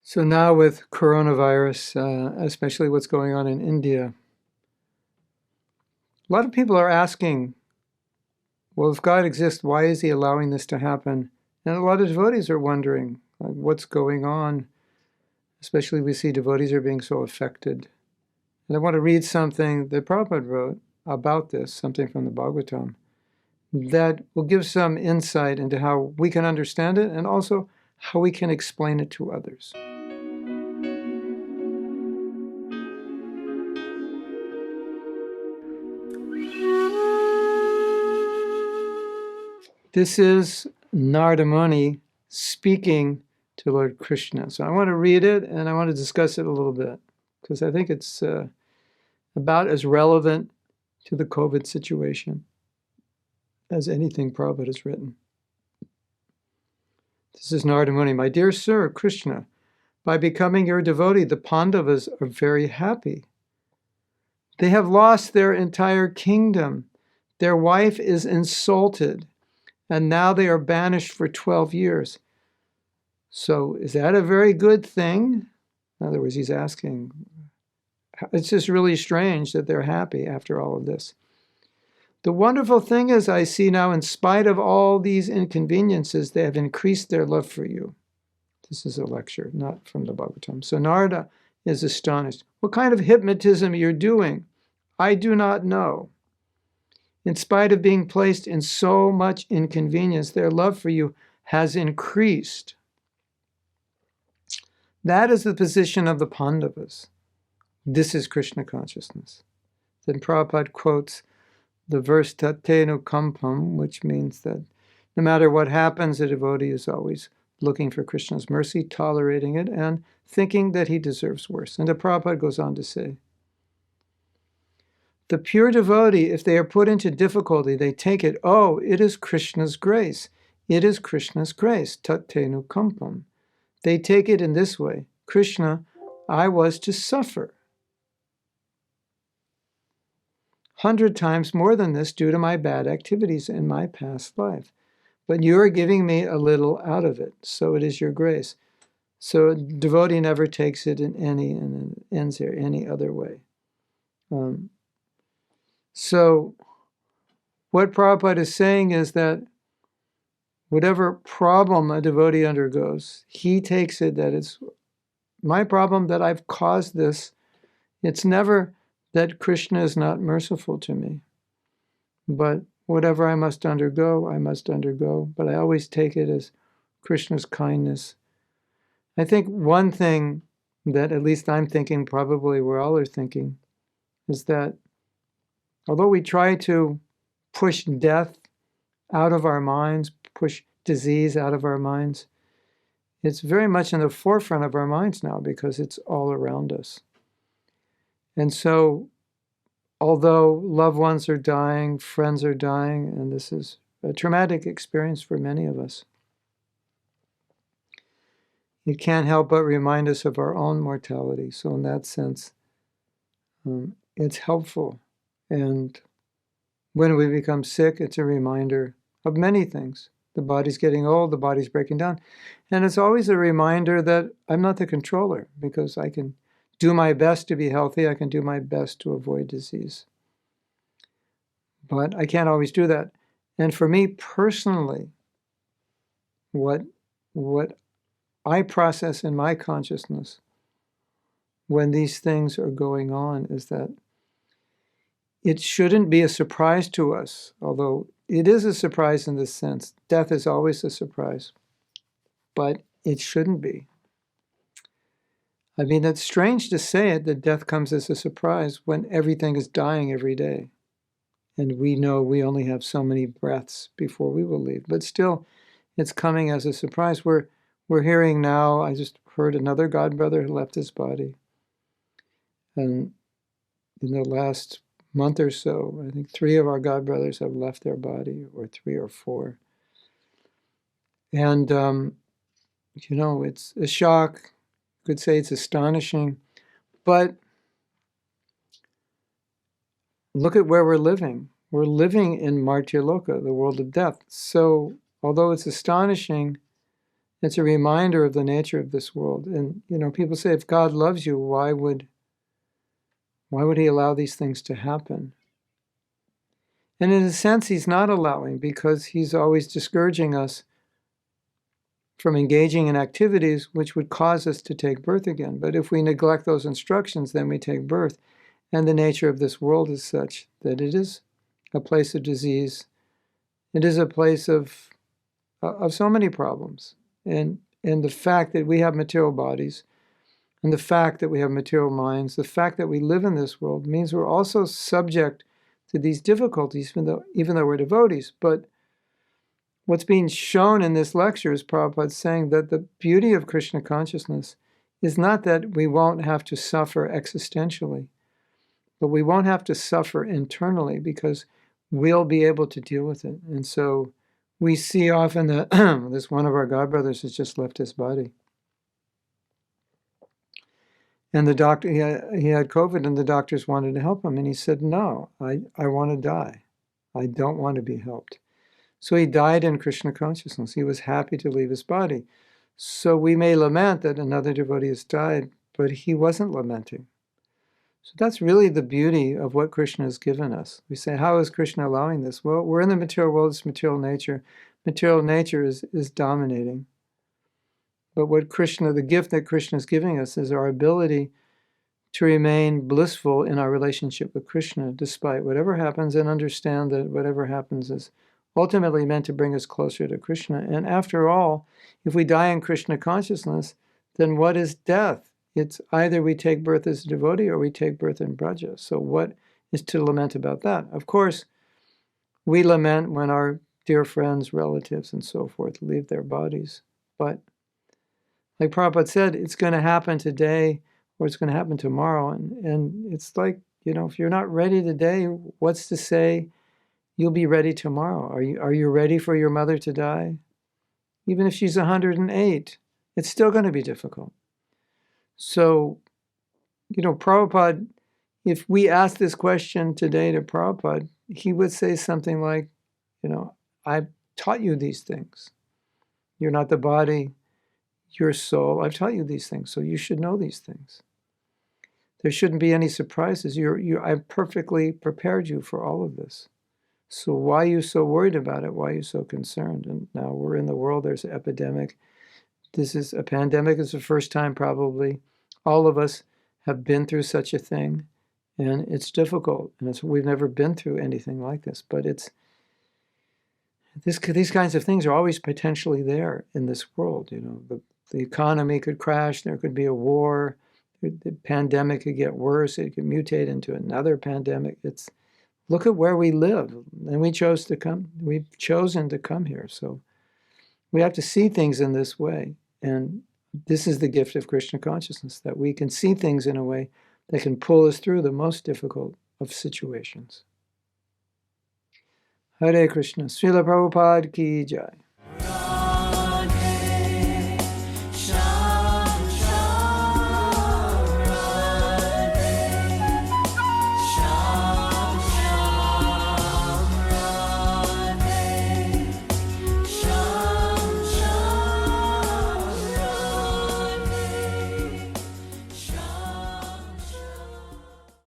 So now with coronavirus, especially what's going on in India, a lot of people are asking, well, if God exists, why is he allowing this to happen? And a lot of devotees are wondering, like, what's going on? Especially we see devotees are being so affected. And I want to read something that Prabhupada wrote about this, something from the Bhagavatam, that will give some insight into how we can understand it and also how we can explain it to others. This is Narada Muni speaking to Lord Krishna. So I want to read it and I want to discuss it a little bit because I think it's about as relevant to the COVID situation as anything Prabhupada has written. This is Narada Muni. My dear Sir Krishna, by becoming your devotee, the Pandavas are very happy. They have lost their entire kingdom. Their wife is insulted, and now they are banished for 12 years. So is that a very good thing? In other words, he's asking, it's just really strange that they're happy after all of this. The wonderful thing is, I see now, in spite of all these inconveniences, they have increased their love for you. This is a lecture, not from the Bhagavatam. So Narada is astonished. What kind of hypnotism you're doing? I do not know. In spite of being placed in so much inconvenience, their love for you has increased. That is the position of the Pandavas. This is Krishna consciousness. Then Prabhupada quotes the verse Tatenu Kampam, which means that no matter what happens, a devotee is always looking for Krishna's mercy, tolerating it, and thinking that he deserves worse. And the Prabhupada goes on to say, the pure devotee, if they are put into difficulty, they take it, oh, it is Krishna's grace. It is Krishna's grace, Tatenu Kampam. They take it in this way, Krishna, I was to suffer 100 times more than this due to my bad activities in my past life. But you are giving me a little out of it, so it is your grace. So a devotee never takes it in any, and it ends here, any other way. So what Prabhupada is saying is that whatever problem a devotee undergoes, he takes it that it's my problem, that I've caused this. It's never that Krishna is not merciful to me. But whatever I must undergo, I must undergo. But I always take it as Krishna's kindness. I think one thing that at least I'm thinking, probably we all are thinking, is that although we try to push death out of our minds, push disease out of our minds, it's very much in the forefront of our minds now because it's all around us. And so, although loved ones are dying, friends are dying, and this is a traumatic experience for many of us, it can't help but remind us of our own mortality. So in that sense, it's helpful. And when we become sick, it's a reminder of many things. The body's getting old, the body's breaking down. And it's always a reminder that I'm not the controller, because I can do my best to be healthy. I can do my best to avoid disease. But I can't always do that. And for me personally, what I process in my consciousness when these things are going on is that it shouldn't be a surprise to us, although it is a surprise in this sense. Death is always a surprise, but it shouldn't be. I mean, it's strange to say it, that death comes as a surprise when everything is dying every day. And we know we only have so many breaths before we will leave. But still, it's coming as a surprise. We're hearing now, I just heard another godbrother who left his body. And in the last month or so, I think 3 of our godbrothers have left their body, or 3 or 4. And, it's a shock. You could say it's astonishing. But look at where we're living. We're living in Martyr Loka, the world of death. So although it's astonishing, It's a reminder of the nature of this world. And, people say, if God loves you, why would he allow these things to happen? And in a sense, he's not allowing, because he's always discouraging us from engaging in activities which would cause us to take birth again. But if we neglect those instructions, then we take birth. And the nature of this world is such that it is a place of disease. It is a place of so many problems. And the fact that we have material bodies, and the fact that we have material minds, the fact that we live in this world means we're also subject to these difficulties, even though we're devotees. But what's being shown in this lecture is Prabhupada saying that the beauty of Krishna consciousness is not that we won't have to suffer existentially, but we won't have to suffer internally, because we'll be able to deal with it. And so we see often that this one of our godbrothers has just left his body. And the doctor, he had COVID, and the doctors wanted to help him. And he said, no, I want to die. I don't want to be helped. So he died in Krishna consciousness. He was happy to leave his body. So we may lament that another devotee has died, but he wasn't lamenting. So that's really the beauty of what Krishna has given us. We say, how is Krishna allowing this? Well, we're in the material world, it's material nature. Material nature is dominating. But what the gift that Krishna is giving us is our ability to remain blissful in our relationship with Krishna, despite whatever happens, and understand that whatever happens is ultimately meant to bring us closer to Krishna. And after all, if we die in Krishna consciousness, then what is death? It's either we take birth as a devotee or we take birth in Braja. So what is to lament about that? Of course, we lament when our dear friends, relatives, and so forth leave their bodies. But like Prabhupada said, it's going to happen today or it's going to happen tomorrow. And it's like, if you're not ready today, what's to say you'll be ready tomorrow? Are you ready for your mother to die? Even if she's 108, it's still going to be difficult. So, Prabhupada, if we ask this question today to Prabhupada, he would say something like, I've taught you these things. You're not the body, your soul. I've taught you these things, so you should know these things. There shouldn't be any surprises. I've perfectly prepared you for all of this. So why are you so worried about it? Why are you so concerned? And now we're in the world, there's an epidemic. This is a pandemic. It's the first time probably all of us have been through such a thing. And it's difficult. And we've never been through anything like this. But these kinds of things are always potentially there in this world. The economy could crash. There could be a war. The pandemic could get worse. It could mutate into another pandemic. Look at where we live, and we've chosen to come here. So we have to see things in this way. And this is the gift of Krishna consciousness, that we can see things in a way that can pull us through the most difficult of situations. Hare Krishna. Srila Prabhupada ki jai.